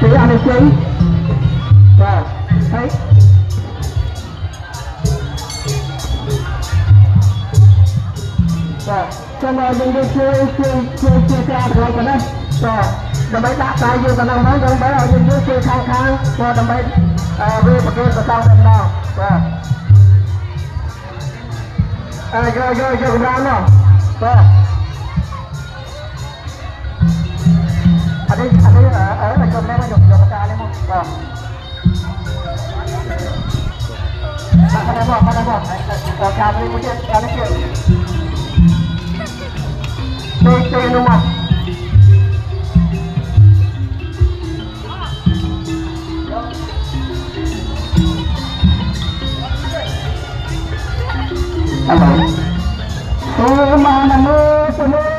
chị anh chị rồi thấy rồi cho nên mình đi chia ra rồi cái đấy rồi đầm bay đặt tay vô cái nào nói đầm bay ở dưới chia khang rồi đầm bay về một cái sau đầm nào rồi rồi ra nào rồi ở là trong đây nó dùng ta đấy không rồi Mana bom, kami punya kami tu rumah. Halo. Mana